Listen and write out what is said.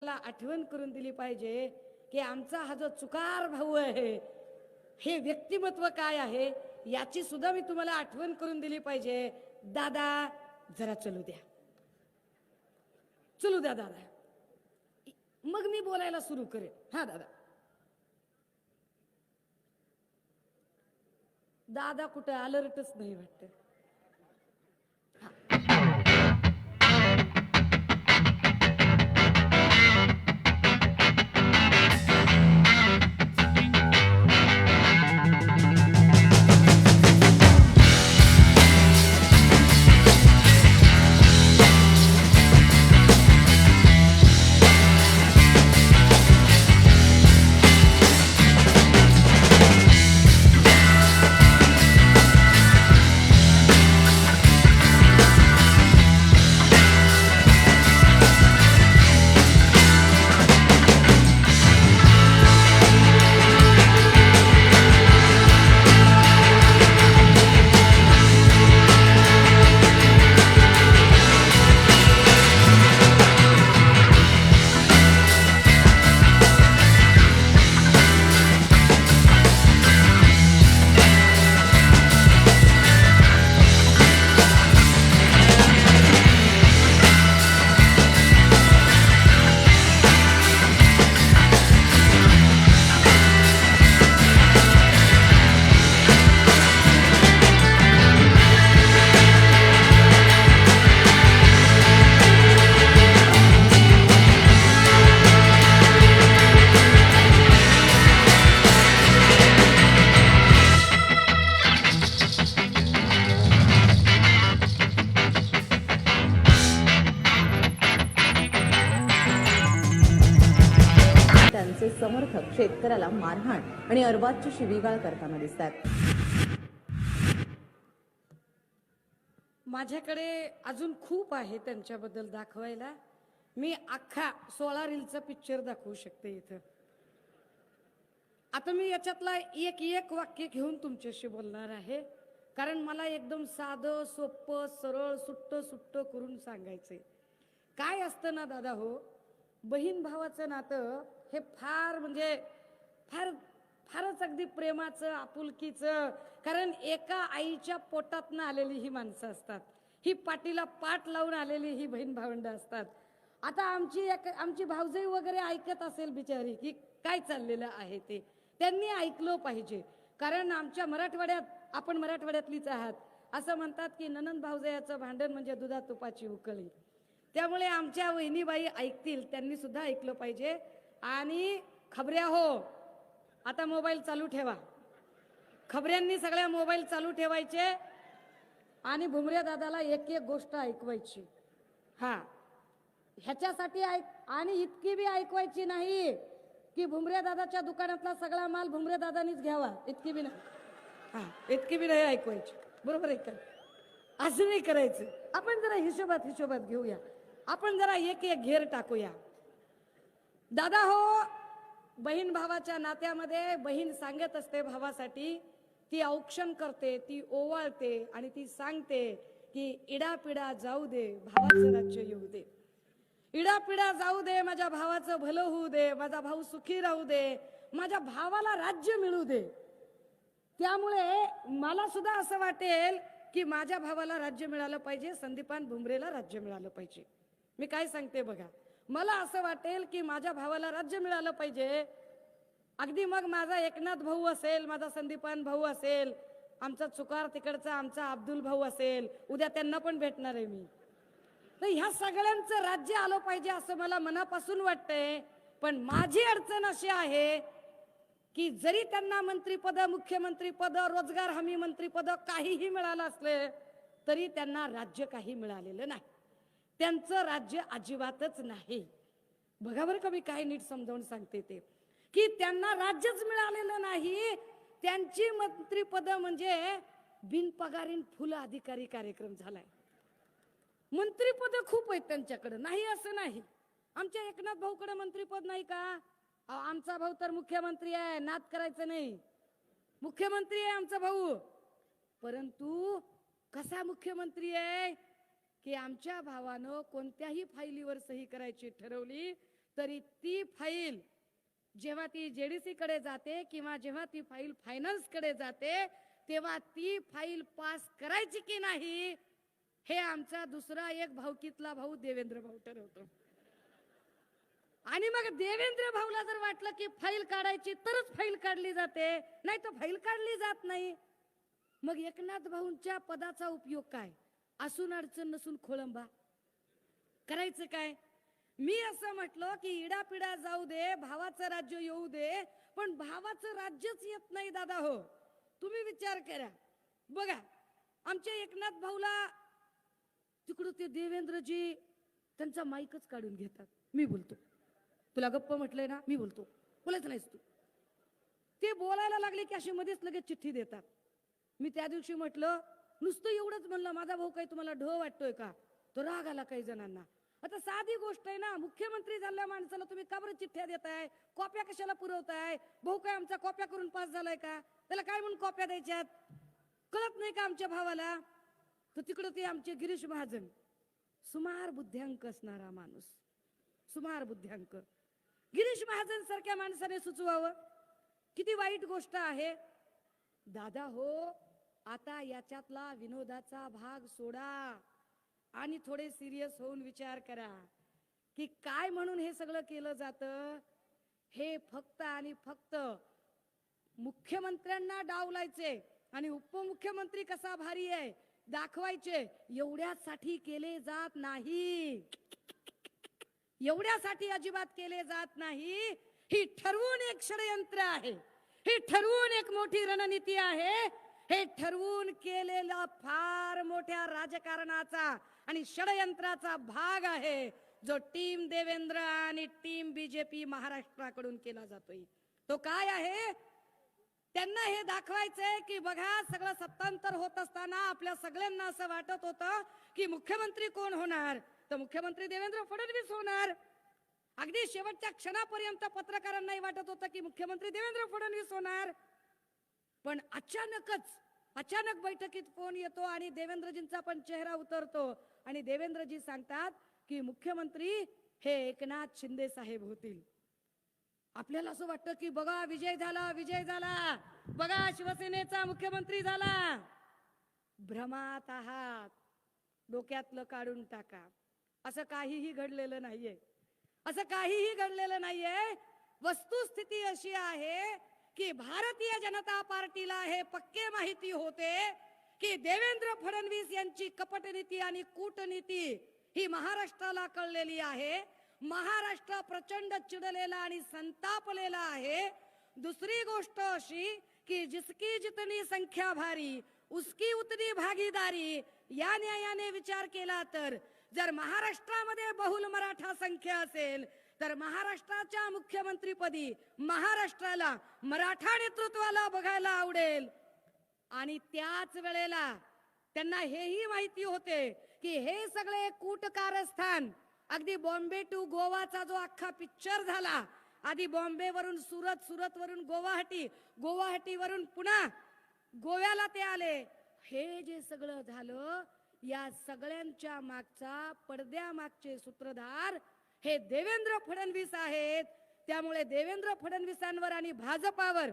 मला आठवण करून दिली पाहिजे की आमचा हा जो चुकार भाऊ आहे हे व्यक्तिमत्व काय आहे याची सुद्धा मी तुम्हाला आठवण करून दिली पाहिजे. दादा जरा चलू द्या, चलू द्या दादा, मग मी बोलायला सुरू करेन. हा दादा. दादा कुठं अलर्टच नाही वाटत. समर्थक शेतकऱ्याला मारहाण आणि अरबाजची शिवीगाळ करताना दिसतात. माझ्याकडे अजून खूप आहे त्यांच्याबद्दल दाखवायला. मी अख्खा 16 रीलचा पिक्चर दाखवू शकते इथं. आता मी याच्यातला एक वाक्य घेऊन तुमच्याशी बोलणार आहे, कारण मला एकदम साधं सोपं सरळ सुट्ट करून सांगायचंय. काय असतं ना दादा हो, बहीण भावाचं नातं हे फार म्हणजे फारच अगदी प्रेमाचं आपुलकीचं. कारण एका आईच्या पोटातनं आलेली ही माणसं असतात, ही पाठीला पाठ लावून आलेली ही बहीण भावंड असतात. आता आमची भाऊजाई वगैरे ऐकत असेल बिचारी की काय चाललेलं आहे ते, त्यांनी ऐकलं पाहिजे. कारण आमच्या मराठवाड्यात, आपण मराठवाड्यातलीच आहात, असं म्हणतात की ननंद भाऊजायाचं भांडण म्हणजे दुधात तुपाची उकळी. त्यामुळे आमच्या वहिनीबाई ऐकतील, त्यांनी सुद्धा ऐकलं पाहिजे. आणि खबऱ्या हो, आता मोबाईल चालू ठेवा, खबऱ्यांनी सगळ्या मोबाईल चालू ठेवायचे आणि भुमरे दादाला एक गोष्ट ऐकवायची. हा, ह्याच्यासाठी आणि इतकी बी ऐकवायची नाही की भुमरे दादाच्या दुकानातला सगळा माल भुमरे दादानीच घ्यावा, इतकी बी नाही. हा, इतकी बी नाही ऐकवायची, बरोबर आहे का? असं नाही करायचं. आपण जरा हिशोबात घेऊया, आपण जरा एक घेर टाकूया. दादा हो, बहीण भावाच्या नात्यामध्ये बहीण सांगत असते भावासाठी, ती औक्षण करते, ती ओवाळते आणि ती सांगते की इडापिडा जाऊ दे, भावाचं राज्य येऊ दे. इडापिडा जाऊ दे, माझ्या भावाचं भलं होऊ दे, माझा भाऊ सुखी राहू दे, माझ्या भावाला राज्य मिळू दे. त्यामुळे मला सुद्धा असं वाटेल की माझ्या भावाला राज्य मिळालं पाहिजे, संदीपान भुमरेला राज्य मिळालं पाहिजे. मी काय सांगते बघा, मला असं वाटेल की माझ्या भावाला राज्य मिळालं पाहिजे. अगदी मग माझा एकनाथ भाऊ असेल, माझा संदीपान भाऊ असेल, आमचा चुकार तिकडचा आमचा अब्दुल भाऊ असेल, उद्या त्यांना पण भेटणार आहे मी. तर ह्या सगळ्यांचं राज्य आलं पाहिजे असं मला मनापासून वाटतंय. पण माझी अडचण अशी आहे की जरी त्यांना मंत्रीपद, मुख्यमंत्रीपद, रोजगार हमी मंत्रीपद काहीही मिळालं असले तरी त्यांना राज्य काही मिळालेलं नाही. त्यांचं राज्य अजिबातच नाही. बघा बरं का, मी काय नीट समजावून सांगते ते, की त्यांना राज्यच मिळालेलं नाही. त्यांची मंत्रीपद म्हणजे बिनपगारीन फुल अधिकारी कार्यक्रम झालाय. मंत्रीपद खूप आहेत त्यांच्याकडे, नाही असं नाही. आमच्या एकनाथ भाऊकडे मंत्रीपद नाही का? आमचा भाऊ तर मुख्यमंत्री आहे, नाद करायचं नाही, मुख्यमंत्री आहे आमचा भाऊ. परंतु कसा मुख्यमंत्री आहे की आमच्या भावानं कोणत्याही फाईलीवर सही करायची ठरवली तरी ती फाईल जेव्हा ती जेडीसी कडे जाते किंवा जेव्हा ती फाईल फायनान्स कडे जाते तेव्हा ती फाईल पास करायची की नाही हे आमचा दुसरा एक भाऊकीतला भाऊ देवेंद्र भाऊ ठरवतो. आणि मग देवेंद्र भाऊला जर वाटलं की फाईल काढायची तरच फाईल काढली जाते, नाही तर फाईल काढली जात नाही. मग एकनाथ भाऊंच्या पदाचा उपयोग काय? असून अडचण नसून खोळंबा करायचं काय? मी असं म्हटलं की इडापिडा जाऊ दे, भावाचं राज्य येऊ दे, पण भावाचं राज्यच येत नाही दादा हो. तुम्ही विचार करा बघा, आमच्या एकनाथ भाऊला तिकडं ते देवेंद्रजी त्यांचा माईकच काढून घेतात. मी बोलतो, तुला गप्प म्हटलंय ना, मी बोलतो, बोलायचं नाहीस तू. ते बोलायला लागले की अशी मध्येच लगेच चिठ्ठी देतात. मी त्या दिवशी म्हटलं नुसतं एवढंच म्हणलं, माझा भाऊ काही तुम्हाला ढ वाटतोय का? तो राग आला काही जणांना. आता साधी गोष्ट आहे ना, मुख्यमंत्री झाल्या माणसाला तुम्ही का बरं चिठ्ठ्या देताय, कॉप्या कशाला पुरवताय? भाऊ काय आमचा कॉप्या करून पास झालाय का? त्याला काय म्हणून कॉप्या द्यायच्यात? कळत नाही का आमच्या भावाला? तर तिकडं ते आमचे गिरीश महाजन, सुमार बुद्ध्यांक असणारा माणूस, सुमार बुद्ध्यांक, गिरीश महाजन सारख्या माणसाने सुचवावं, किती वाईट गोष्ट आहे दादा हो. आता याच्यातला विनोदाचा भाग सोडा आणि थोडे सिरियस होऊन विचार करा की काय म्हणून हे सगळं केलं जातं. हे फक्त आणि फक्त मुख्यमंत्र्यांना डावलायचे आणि उपमुख्यमंत्री कसा भारी आहे दाखवायचे, एवढ्यासाठी केले जात नाही. एवढ्यासाठी अजिबात केले जात नाही. ही ठरवून एक षडयंत्र आहे, ही ठरवून एक मोठी रणनीती आहे, हे ठरवून केलेला फार मोठ्या राजकारणाचा आणि षडयंत्राचा भाग आहे जो टीम देवेंद्र आणि टीम बीजेपी महाराष्ट्राकडून केला जातोय. तो काय आहे? त्यांना हे दाखवायचंय की बघा, सगळं सत्तांतर होत असताना आपल्या सगळ्यांना असं वाटत होतं की मुख्यमंत्री कोण होणार, तर मुख्यमंत्री देवेंद्र फडणवीस होणार. अगदी शेवटच्या क्षणापर्यंत पत्रकारांनाही वाटत होतं की मुख्यमंत्री देवेंद्र फडणवीस होणार. पण अचानक बैठकीत फोन येतो आणि देवेंद्रजींचा पण चेहरा उतरतो आणि देवेंद्रजी सांगतात की मुख्यमंत्री हे एकनाथ शिंदे साहेब होतील. आपल्याला असं वाटतं की बघा विजय झाला, विजय झाला, बघा शिवसेनेचा मुख्यमंत्री झाला. भ्रमात आहात, डोक्यातलं काढून टाका. असं काहीही घडलेलं नाहीये, असं काहीही घडलेलं नाहीये. वस्तुस्थिती अशी आहे की भारतीय जनता पार्टीला हे पक्के माहिती होते की देवेंद्र फडणवीस यांची कपटनीती आणि कूटनीती ही महाराष्ट्राला कळलेली आहे. महाराष्ट्र प्रचंड चिडलेला आणि संतापलेला आहे. दुसरी गोष्ट अशी की जिसकी जितनी संख्या भारी उसकी उतनी भागीदारी, या न्यायाने विचार केला तर जर महाराष्ट्रामध्ये बहुल मराठा संख्या असेल तर महाराष्ट्राच्या मुख्यमंत्रीपदी महाराष्ट्राला मराठा नेतृत्वाला बघायला आवडेल. आणि त्याच वेळेला त्यांना हेही माहिती होते की हे सगळे कूटकारस्थान, अगदी बॉम्बे टू गोवाचा जो अख्खा पिक्चर झाला, आधी बॉम्बे वरून सुरत, सुरत वरून गुवाहाटी, गुवाहाटी वरून पुन्हा गोव्याला ते आले, हे जे सगळं झालं या सगळ्यांच्या मागचा पडद्यामागचे सूत्रधार हे देवेंद्र फडणवीस आहेत. त्यामुळे देवेंद्र फडणवीसांवर आणि भाजपावर